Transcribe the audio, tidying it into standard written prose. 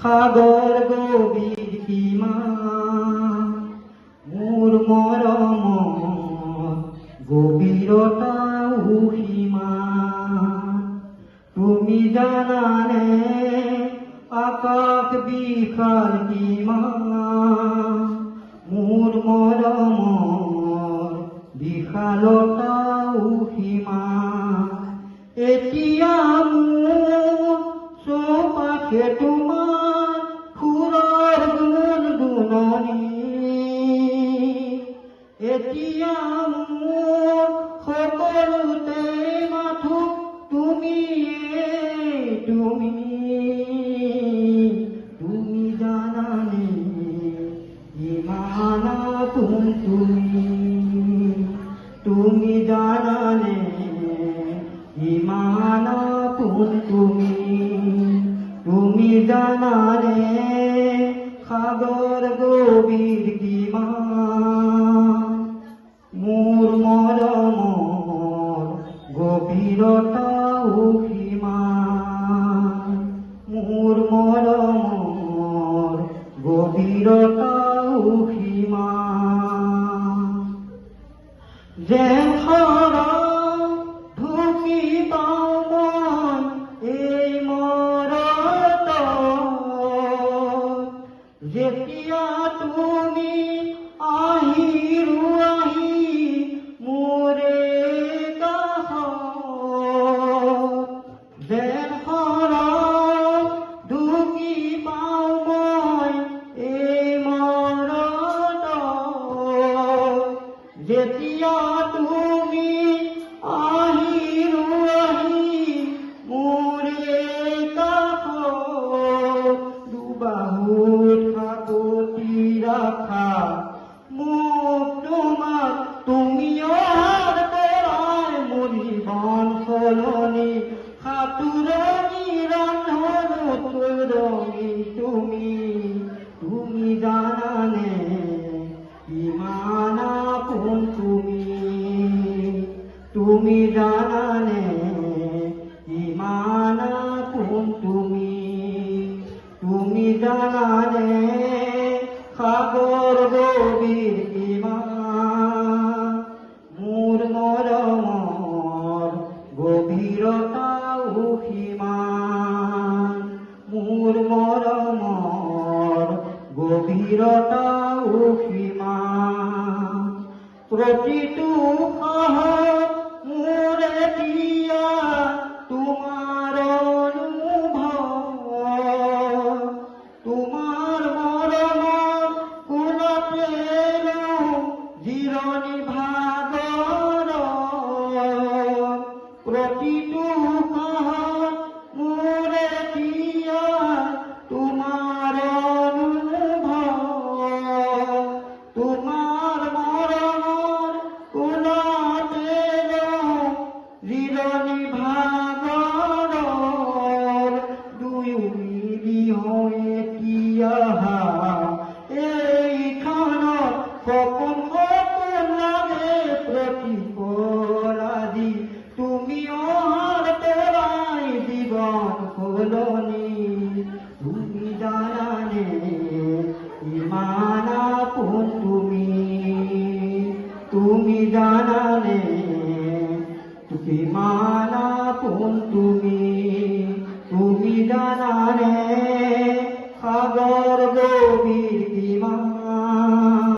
সাগর গভীর সীমা মোর মরম গভীরতা সীমা তুমি জানানে আকাশ বিশাল সীমা মোর মরম বিশালতা সীমা এতিয়া মোৰ চৌপাশে তোমাৰ সুৰৰ গুণগুণনি এতিয়া মোৰ সকলোতে মাথো তুমি জানানে ইমান আপোন তুমি জানানে ইমান আপোন তুমি জানানে সাগৰ গভীৰ কিমান মোৰ মৰমৰ গভীৰতা সীমান মোৰ মৰমৰ গভীৰতা সীমান যেন ঢুকি পাওঁ মই এই মৰত যেতিয়া তুমি আহি মোৰে কাষত যেন ঢুকি পাওঁ মই এই মৰত যেতিয়া তুমি আহি মোৰে কাষত দুবাহুত সাকতি ৰাখা মোক তোমাক তুমি অহাৰ পৰাই মোৰ জীৱন সলনি সাঁতুৰণি ৰান্ধনত ৰঙি তুমি জানানে ইমান আপোন তুমি জানানে ইমান আপোন তুমি জানানে সাগৰ গভীৰ কিমান মোৰ মৰমৰ গভীৰতা সীমান মোৰ মৰমৰ গভীৰতা সীমান প্ৰতিটো সাহস মোৰ এতিয়া তোমাৰ অনুভৱ তোমাৰ মৰমৰ কোলাতে জিৰণি ভাগৰ প্ৰতিটো সাহস মোৰ এতিয়া তোমাৰ অনুভৱ তোমাৰ মৰমৰ কোলাতে জিৰণি ভাগৰ দুয়ো মিলি এতিয়া এইখনত সপোন লাগে প্ৰতিপৰাদি তুমি অহাৰ পৰাই জীৱন সলনি তুমি জানানে ইমান আপোন তুমি জানানে ইমান আপোন তুমি জানানে সাগৰ